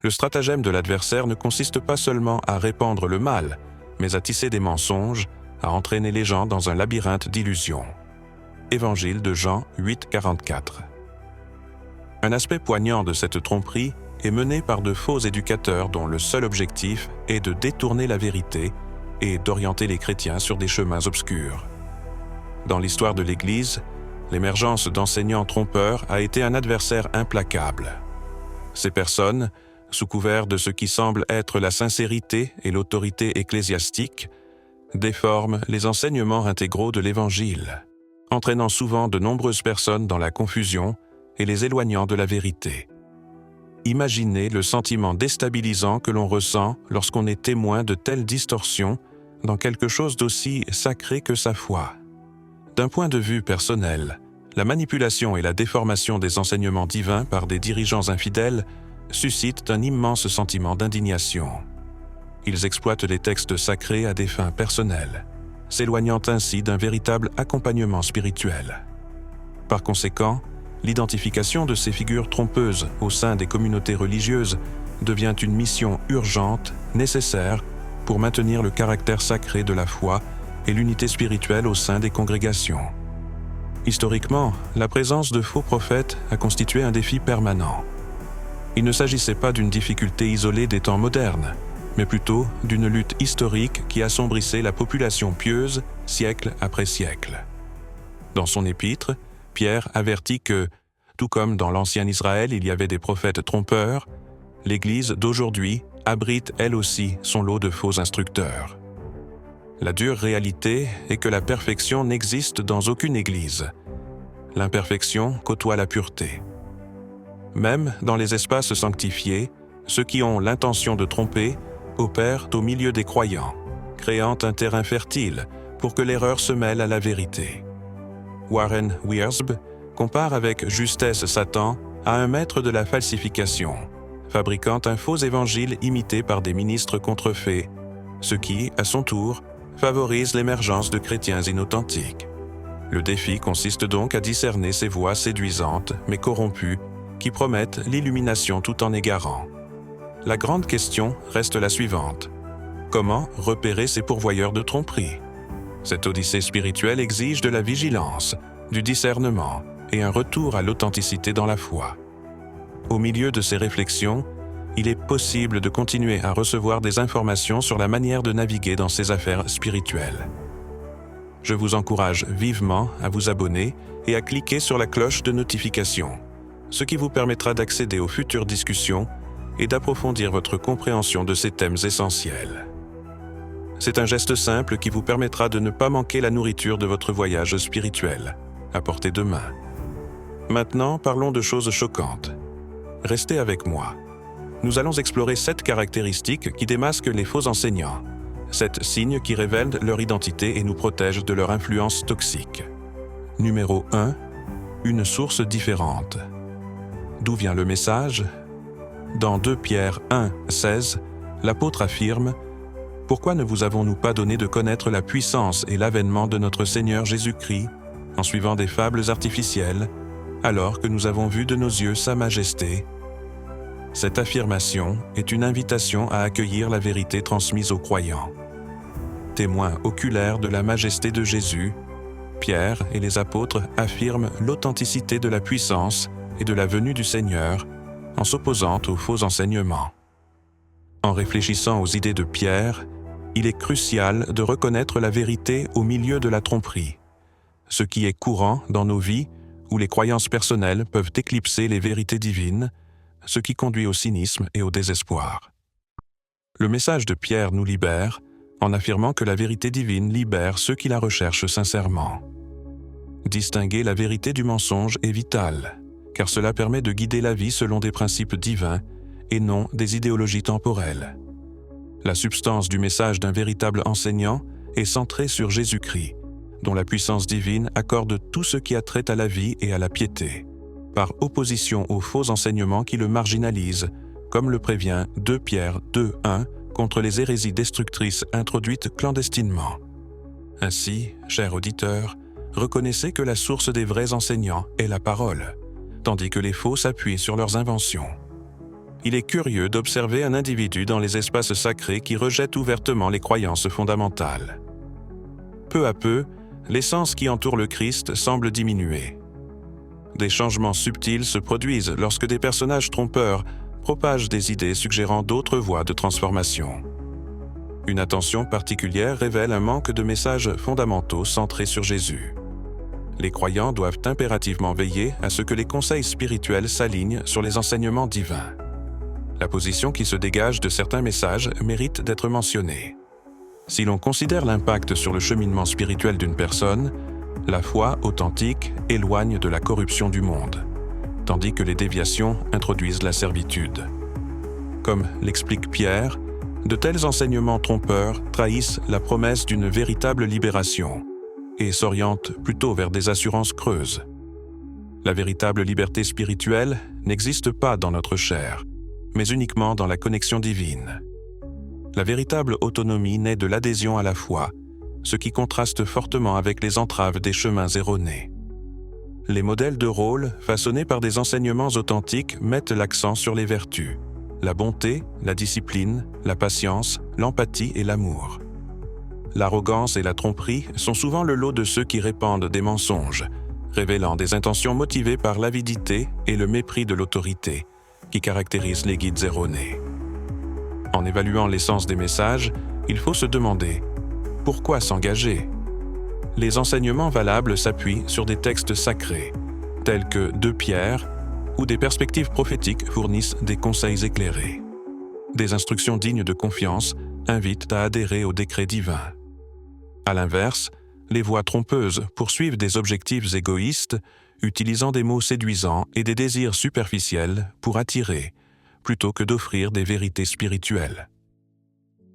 Le stratagème de l'adversaire ne consiste pas seulement à répandre le mal, mais à tisser des mensonges, à entraîner les gens dans un labyrinthe d'illusions. Évangile de Jean 8, 44. Un aspect poignant de cette tromperie est mené par de faux éducateurs dont le seul objectif est de détourner la vérité et d'orienter les chrétiens sur des chemins obscurs. Dans l'histoire de l'Église, l'émergence d'enseignants trompeurs a été un adversaire implacable. Ces personnes, sous couvert de ce qui semble être la sincérité et l'autorité ecclésiastique, déforment les enseignements intégraux de l'Évangile, entraînant souvent de nombreuses personnes dans la confusion et les éloignant de la vérité. Imaginez le sentiment déstabilisant que l'on ressent lorsqu'on est témoin de telles distorsions dans quelque chose d'aussi sacré que sa foi. D'un point de vue personnel, la manipulation et la déformation des enseignements divins par des dirigeants infidèles suscitent un immense sentiment d'indignation. Ils exploitent les textes sacrés à des fins personnelles, s'éloignant ainsi d'un véritable accompagnement spirituel. Par conséquent, l'identification de ces figures trompeuses au sein des communautés religieuses devient une mission urgente, nécessaire, pour maintenir le caractère sacré de la foi et l'unité spirituelle au sein des congrégations. Historiquement, la présence de faux prophètes a constitué un défi permanent. Il ne s'agissait pas d'une difficulté isolée des temps modernes, mais plutôt d'une lutte historique qui assombrissait la population pieuse siècle après siècle. Dans son épître, Pierre avertit que, tout comme dans l'ancien Israël il y avait des prophètes trompeurs, l'Église d'aujourd'hui abrite elle aussi son lot de faux instructeurs. La dure réalité est que la perfection n'existe dans aucune Église. L'imperfection côtoie la pureté. Même dans les espaces sanctifiés, ceux qui ont l'intention de tromper opèrent au milieu des croyants, créant un terrain fertile pour que l'erreur se mêle à la vérité. Warren Wiersbe compare avec justesse Satan à un maître de la falsification, fabriquant un faux évangile imité par des ministres contrefaits, ce qui, à son tour, favorise l'émergence de chrétiens inauthentiques. Le défi consiste donc à discerner ces voix séduisantes mais corrompues qui promettent l'illumination tout en égarant. La grande question reste la suivante. Comment repérer ces pourvoyeurs de tromperie? Cette odyssée spirituelle exige de la vigilance, du discernement et un retour à l'authenticité dans la foi. Au milieu de ces réflexions, il est possible de continuer à recevoir des informations sur la manière de naviguer dans ces affaires spirituelles. Je vous encourage vivement à vous abonner et à cliquer sur la cloche de notification, ce qui vous permettra d'accéder aux futures discussions et d'approfondir votre compréhension de ces thèmes essentiels. C'est un geste simple qui vous permettra de ne pas manquer la nourriture de votre voyage spirituel, à portée de main. Maintenant, parlons de choses choquantes. Restez avec moi. Nous allons explorer 7 caractéristiques qui démasquent les faux enseignants, 7 signes qui révèlent leur identité et nous protègent de leur influence toxique. Numéro 1. Une source différente. D'où vient le message? Dans 2 Pierre 1, 16, l'apôtre affirme « Pourquoi ne vous avons-nous pas donné de connaître la puissance et l'avènement de notre Seigneur Jésus-Christ en suivant des fables artificielles, alors que nous avons vu de nos yeux sa majesté ?» Cette affirmation est une invitation à accueillir la vérité transmise aux croyants. Témoins oculaires de la majesté de Jésus, Pierre et les apôtres affirment l'authenticité de la puissance et de la venue du Seigneur en s'opposant aux faux enseignements. En réfléchissant aux idées de Pierre, il est crucial de reconnaître la vérité au milieu de la tromperie, ce qui est courant dans nos vies où les croyances personnelles peuvent éclipser les vérités divines, ce qui conduit au cynisme et au désespoir. Le message de Pierre nous libère en affirmant que la vérité divine libère ceux qui la recherchent sincèrement. Distinguer la vérité du mensonge est vital, car cela permet de guider la vie selon des principes divins et non des idéologies temporelles. La substance du message d'un véritable enseignant est centrée sur Jésus-Christ, dont la puissance divine accorde tout ce qui a trait à la vie et à la piété, par opposition aux faux enseignements qui le marginalisent, comme le prévient 2 Pierre 2:1 contre les hérésies destructrices introduites clandestinement. Ainsi, chers auditeurs, reconnaissez que la source des vrais enseignants est la parole, tandis que les faux s'appuient sur leurs inventions. Il est curieux d'observer un individu dans les espaces sacrés qui rejette ouvertement les croyances fondamentales. Peu à peu, l'essence qui entoure le Christ semble diminuer. Des changements subtils se produisent lorsque des personnages trompeurs propagent des idées suggérant d'autres voies de transformation. Une attention particulière révèle un manque de messages fondamentaux centrés sur Jésus. Les croyants doivent impérativement veiller à ce que les conseils spirituels s'alignent sur les enseignements divins. La position qui se dégage de certains messages mérite d'être mentionnée. Si l'on considère l'impact sur le cheminement spirituel d'une personne, la foi authentique éloigne de la corruption du monde, tandis que les déviations introduisent la servitude. Comme l'explique Pierre, de tels enseignements trompeurs trahissent la promesse d'une véritable libération et s'orientent plutôt vers des assurances creuses. La véritable liberté spirituelle n'existe pas dans notre chair, mais uniquement dans la connexion divine. La véritable autonomie naît de l'adhésion à la foi, ce qui contraste fortement avec les entraves des chemins erronés. Les modèles de rôle façonnés par des enseignements authentiques mettent l'accent sur les vertus, la bonté, la discipline, la patience, l'empathie et l'amour. L'arrogance et la tromperie sont souvent le lot de ceux qui répandent des mensonges, révélant des intentions motivées par l'avidité et le mépris de l'autorité, qui caractérisent les guides erronés. En évaluant l'essence des messages, il faut se demander « Pourquoi s'engager ?» Les enseignements valables s'appuient sur des textes sacrés, tels que 2 Pierre, où des perspectives prophétiques fournissent des conseils éclairés. Des instructions dignes de confiance invitent à adhérer aux décrets divins. À l'inverse, les voies trompeuses poursuivent des objectifs égoïstes, utilisant des mots séduisants et des désirs superficiels pour attirer, plutôt que d'offrir des vérités spirituelles.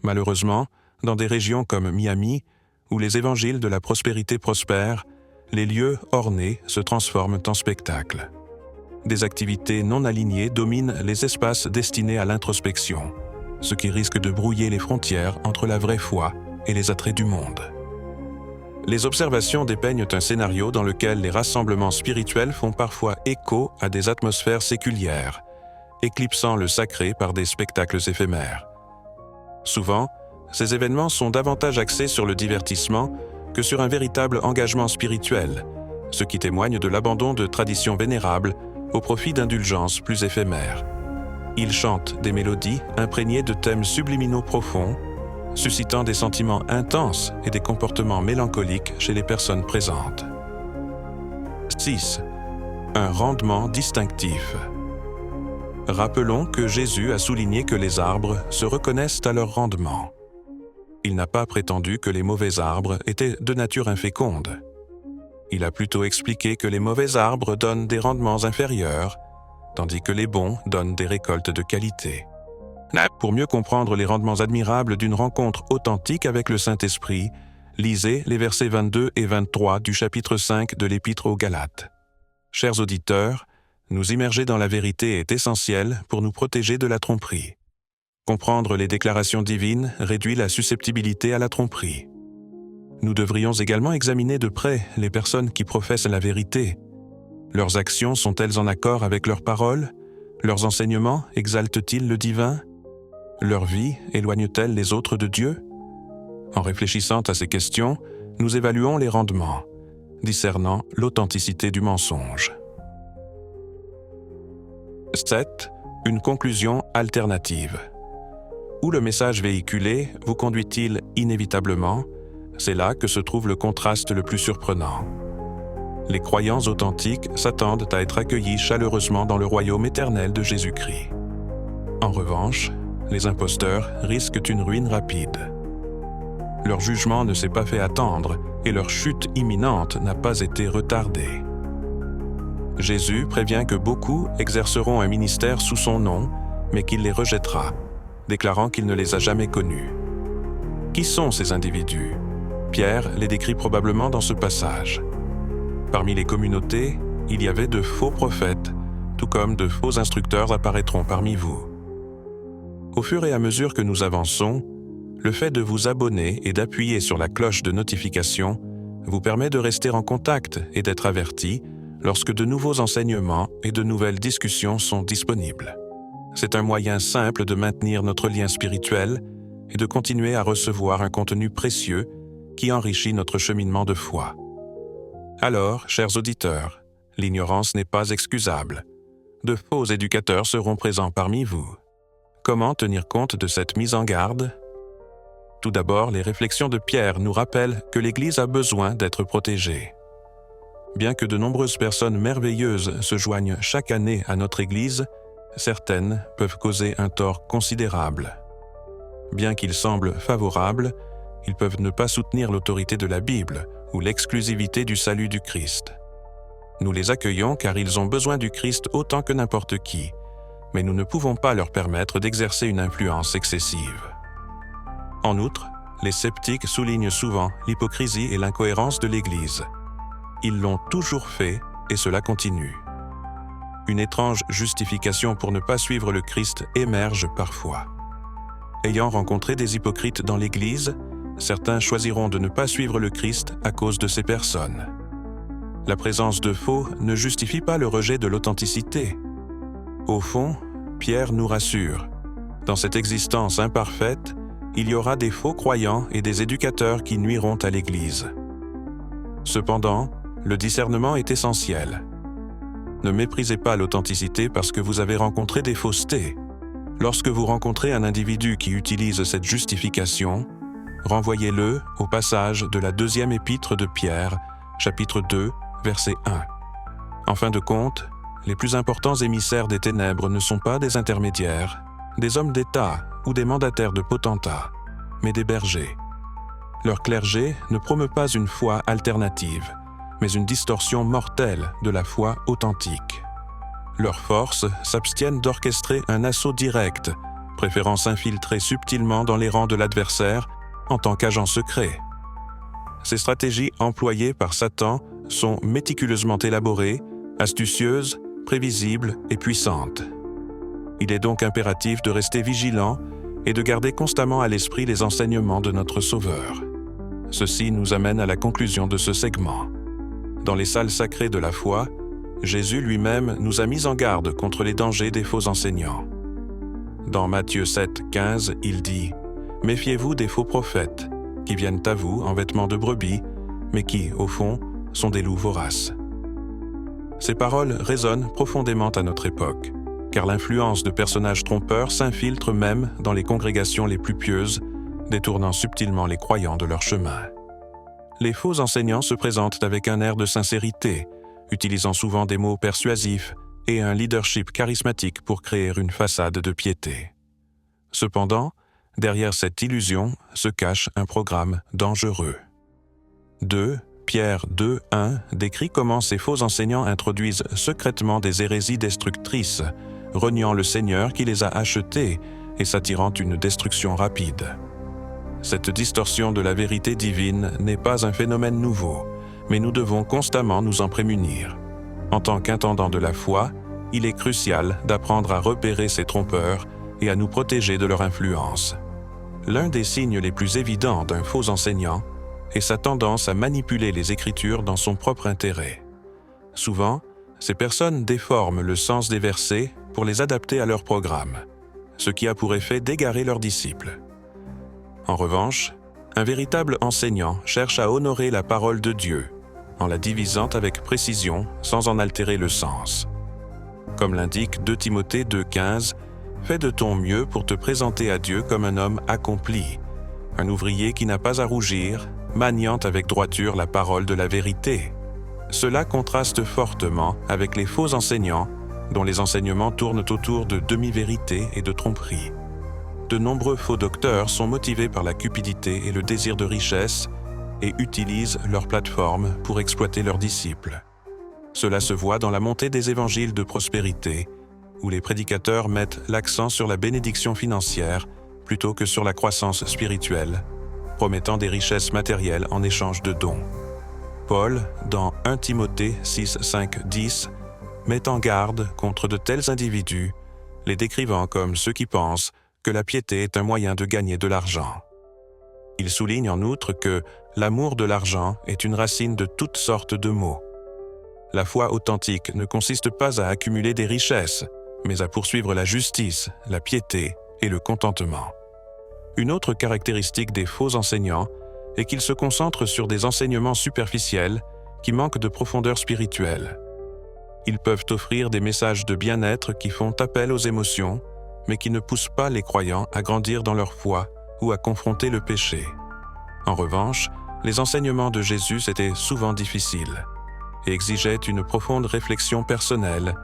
Malheureusement, dans des régions comme Miami, où les évangiles de la prospérité prospèrent, les lieux ornés se transforment en spectacles. Des activités non alignées dominent les espaces destinés à l'introspection, ce qui risque de brouiller les frontières entre la vraie foi et les attraits du monde. Les observations dépeignent un scénario dans lequel les rassemblements spirituels font parfois écho à des atmosphères séculières, éclipsant le sacré par des spectacles éphémères. Souvent, ces événements sont davantage axés sur le divertissement que sur un véritable engagement spirituel, ce qui témoigne de l'abandon de traditions vénérables au profit d'indulgences plus éphémères. Ils chantent des mélodies imprégnées de thèmes subliminaux profonds, suscitant des sentiments intenses et des comportements mélancoliques chez les personnes présentes. 6. Un rendement distinctif. Rappelons que Jésus a souligné que les arbres se reconnaissent à leur rendement. Il n'a pas prétendu que les mauvais arbres étaient de nature inféconde. Il a plutôt expliqué que les mauvais arbres donnent des rendements inférieurs, tandis que les bons donnent des récoltes de qualité. Pour mieux comprendre les rendements admirables d'une rencontre authentique avec le Saint-Esprit, lisez les versets 22 et 23 du chapitre 5 de l'Épître aux Galates. Chers auditeurs, nous immerger dans la vérité est essentiel pour nous protéger de la tromperie. Comprendre les déclarations divines réduit la susceptibilité à la tromperie. Nous devrions également examiner de près les personnes qui professent la vérité. Leurs actions sont-elles en accord avec leurs paroles? Leurs enseignements exaltent-ils le divin? Leur vie éloigne-t-elle les autres de Dieu? En réfléchissant à ces questions, nous évaluons les rendements, discernant l'authenticité du mensonge. 7. Une conclusion alternative. Où le message véhiculé vous conduit-il inévitablement? C'est là que se trouve le contraste le plus surprenant. Les croyants authentiques s'attendent à être accueillis chaleureusement dans le royaume éternel de Jésus-Christ. En revanche, les imposteurs risquent une ruine rapide. Leur jugement ne s'est pas fait attendre et leur chute imminente n'a pas été retardée. Jésus prévient que beaucoup exerceront un ministère sous son nom, mais qu'il les rejettera, déclarant qu'il ne les a jamais connus. Qui sont ces individus? Pierre les décrit probablement dans ce passage. Parmi les communautés, il y avait de faux prophètes, tout comme de faux instructeurs apparaîtront parmi vous. Au fur et à mesure que nous avançons, le fait de vous abonner et d'appuyer sur la cloche de notification vous permet de rester en contact et d'être averti lorsque de nouveaux enseignements et de nouvelles discussions sont disponibles. C'est un moyen simple de maintenir notre lien spirituel et de continuer à recevoir un contenu précieux qui enrichit notre cheminement de foi. Alors, chers auditeurs, l'ignorance n'est pas excusable. De faux éducateurs seront présents parmi vous. Comment tenir compte de cette mise en garde? Tout d'abord, les réflexions de Pierre nous rappellent que l'Église a besoin d'être protégée. Bien que de nombreuses personnes merveilleuses se joignent chaque année à notre Église, certaines peuvent causer un tort considérable. Bien qu'ils semblent favorables, ils peuvent ne pas soutenir l'autorité de la Bible ou l'exclusivité du salut du Christ. Nous les accueillons car ils ont besoin du Christ autant que n'importe qui, mais nous ne pouvons pas leur permettre d'exercer une influence excessive. En outre, les sceptiques soulignent souvent l'hypocrisie et l'incohérence de l'Église. Ils l'ont toujours fait et cela continue. Une étrange justification pour ne pas suivre le Christ émerge parfois. Ayant rencontré des hypocrites dans l'Église, certains choisiront de ne pas suivre le Christ à cause de ces personnes. La présence de faux ne justifie pas le rejet de l'authenticité. Au fond, Pierre nous rassure. Dans cette existence imparfaite, il y aura des faux croyants et des éducateurs qui nuiront à l'Église. Cependant, le discernement est essentiel. Ne méprisez pas l'authenticité parce que vous avez rencontré des faussetés. Lorsque vous rencontrez un individu qui utilise cette justification, renvoyez-le au passage de la 2e épître de Pierre, chapitre 2, verset 1. En fin de compte, les plus importants émissaires des ténèbres ne sont pas des intermédiaires, des hommes d'État ou des mandataires de potentats, mais des bergers. Leur clergé ne promeut pas une foi alternative, mais une distorsion mortelle de la foi authentique. Leurs forces s'abstiennent d'orchestrer un assaut direct, préférant s'infiltrer subtilement dans les rangs de l'adversaire en tant qu'agent secret. Ces stratégies employées par Satan sont méticuleusement élaborées, astucieuses, prévisibles et puissantes. Il est donc impératif de rester vigilant et de garder constamment à l'esprit les enseignements de notre Sauveur. Ceci nous amène à la conclusion de ce segment. Dans les salles sacrées de la foi, Jésus lui-même nous a mis en garde contre les dangers des faux enseignants. Dans Matthieu 7, 15, il dit « Méfiez-vous des faux prophètes, qui viennent à vous en vêtements de brebis, mais qui, au fond, sont des loups voraces. » Ces paroles résonnent profondément à notre époque, car l'influence de personnages trompeurs s'infiltre même dans les congrégations les plus pieuses, détournant subtilement les croyants de leur chemin. Les faux enseignants se présentent avec un air de sincérité, utilisant souvent des mots persuasifs et un leadership charismatique pour créer une façade de piété. Cependant, derrière cette illusion se cache un programme dangereux. 2 Pierre 2, 1 décrit comment ces faux enseignants introduisent secrètement des hérésies destructrices, reniant le Seigneur qui les a achetés et s'attirant une destruction rapide. Cette distorsion de la vérité divine n'est pas un phénomène nouveau, mais nous devons constamment nous en prémunir. En tant qu'intendant de la foi, il est crucial d'apprendre à repérer ces trompeurs et à nous protéger de leur influence. L'un des signes les plus évidents d'un faux enseignant est sa tendance à manipuler les Écritures dans son propre intérêt. Souvent, ces personnes déforment le sens des versets pour les adapter à leur programme, ce qui a pour effet d'égarer leurs disciples. En revanche, un véritable enseignant cherche à honorer la parole de Dieu, en la divisant avec précision sans en altérer le sens. Comme l'indique 2 Timothée 2,15, « Fais de ton mieux pour te présenter à Dieu comme un homme accompli, un ouvrier qui n'a pas à rougir, maniant avec droiture la parole de la vérité. » Cela contraste fortement avec les faux enseignants, dont les enseignements tournent autour de demi-vérités et de tromperies. De nombreux faux docteurs sont motivés par la cupidité et le désir de richesse et utilisent leur plateforme pour exploiter leurs disciples. Cela se voit dans la montée des évangiles de prospérité, où les prédicateurs mettent l'accent sur la bénédiction financière plutôt que sur la croissance spirituelle, promettant des richesses matérielles en échange de dons. Paul, dans 1 Timothée 6, 5, 10, met en garde contre de tels individus, les décrivant comme ceux qui pensent que la piété est un moyen de gagner de l'argent. Il souligne en outre que l'amour de l'argent est une racine de toutes sortes de maux. La foi authentique ne consiste pas à accumuler des richesses, mais à poursuivre la justice, la piété et le contentement. Une autre caractéristique des faux enseignants est qu'ils se concentrent sur des enseignements superficiels qui manquent de profondeur spirituelle. Ils peuvent offrir des messages de bien-être qui font appel aux émotions, mais qui ne poussent pas les croyants à grandir dans leur foi ou à confronter le péché. En revanche, les enseignements de Jésus étaient souvent difficiles et exigeaient une profonde réflexion personnelle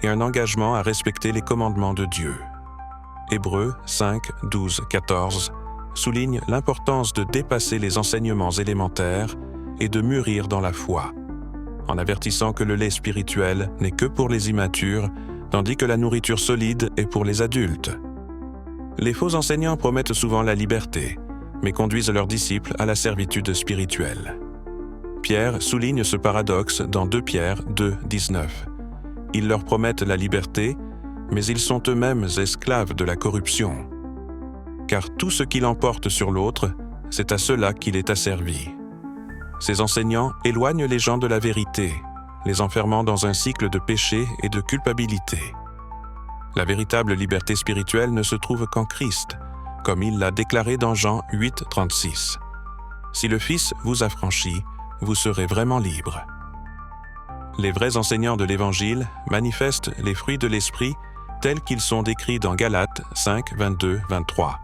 et un engagement à respecter les commandements de Dieu. Hébreux 5, 12, 14 souligne l'importance de dépasser les enseignements élémentaires et de mûrir dans la foi, en avertissant que le lait spirituel n'est que pour les immatures, tandis que la nourriture solide est pour les adultes. Les faux enseignants promettent souvent la liberté, mais conduisent leurs disciples à la servitude spirituelle. Pierre souligne ce paradoxe dans 2 Pierre 2, 19. Ils leur promettent la liberté, mais ils sont eux-mêmes esclaves de la corruption. Car tout ce qu'il emporte sur l'autre, c'est à cela qu'il est asservi. Ces enseignants éloignent les gens de la vérité, les enfermant dans un cycle de péché et de culpabilité. La véritable liberté spirituelle ne se trouve qu'en Christ, comme il l'a déclaré dans Jean 8, 36. « Si le Fils vous affranchit, vous serez vraiment libre. » Les vrais enseignants de l'Évangile manifestent les fruits de l'Esprit tels qu'ils sont décrits dans Galates 5, 22, 23.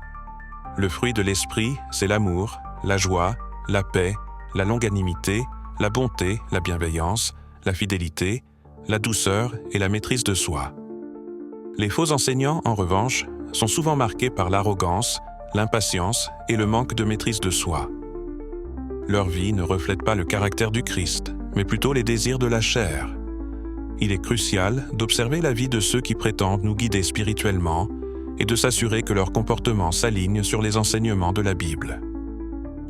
Le fruit de l'Esprit, c'est l'amour, la joie, la paix, la longanimité, la bonté, la bienveillance, la fidélité, la douceur et la maîtrise de soi. Les faux enseignants, en revanche, sont souvent marqués par l'arrogance, l'impatience et le manque de maîtrise de soi. Leur vie ne reflète pas le caractère du Christ, mais plutôt les désirs de la chair. Il est crucial d'observer la vie de ceux qui prétendent nous guider spirituellement et de s'assurer que leur comportement s'aligne sur les enseignements de la Bible.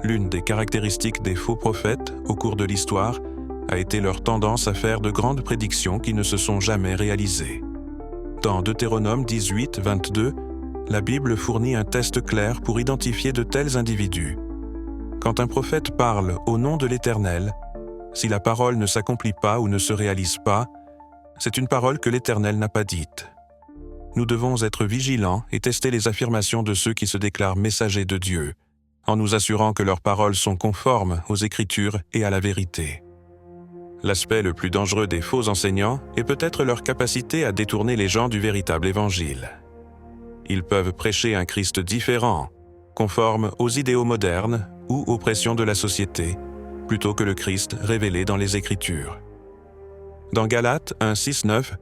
L'une des caractéristiques des faux prophètes au cours de l'histoire a été leur tendance à faire de grandes prédictions qui ne se sont jamais réalisées. Dans Deutéronome 18, 22, la Bible fournit un test clair pour identifier de tels individus. Quand un prophète parle au nom de l'Éternel, si la parole ne s'accomplit pas ou ne se réalise pas, c'est une parole que l'Éternel n'a pas dite. Nous devons être vigilants et tester les affirmations de ceux qui se déclarent messagers de Dieu, en nous assurant que leurs paroles sont conformes aux Écritures et à la vérité. L'aspect le plus dangereux des faux enseignants est peut-être leur capacité à détourner les gens du véritable Évangile. Ils peuvent prêcher un Christ différent, conforme aux idéaux modernes ou aux pressions de la société, plutôt que le Christ révélé dans les Écritures. Dans Galates 1, 6, 9,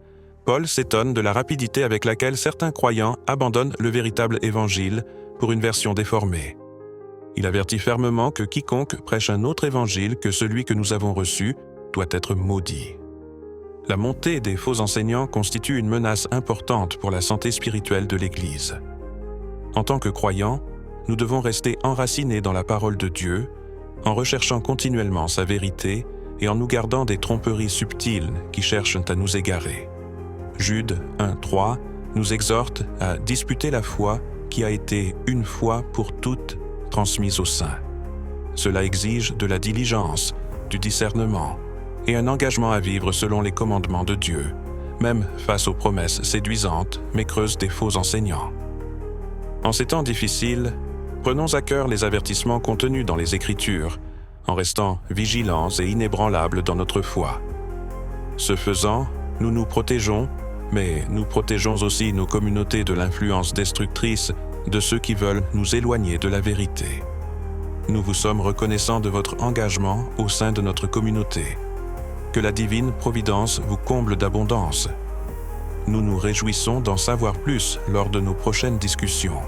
Paul s'étonne de la rapidité avec laquelle certains croyants abandonnent le véritable Évangile pour une version déformée. Il avertit fermement que quiconque prêche un autre Évangile que celui que nous avons reçu doit être maudit. La montée des faux enseignants constitue une menace importante pour la santé spirituelle de l'Église. En tant que croyants, nous devons rester enracinés dans la parole de Dieu, en recherchant continuellement sa vérité et en nous gardant des tromperies subtiles qui cherchent à nous égarer. Jude 1, 3 nous exhorte à disputer la foi qui a été une fois pour toutes transmise aux saints. Cela exige de la diligence, du discernement et un engagement à vivre selon les commandements de Dieu, même face aux promesses séduisantes mais creuses des faux enseignants. En ces temps difficiles, prenons à cœur les avertissements contenus dans les Écritures, en restant vigilants et inébranlables dans notre foi. Ce faisant, nous nous protégeons, mais nous protégeons aussi nos communautés de l'influence destructrice de ceux qui veulent nous éloigner de la vérité. Nous vous sommes reconnaissants de votre engagement au sein de notre communauté. Que la divine providence vous comble d'abondance. Nous nous réjouissons d'en savoir plus lors de nos prochaines discussions.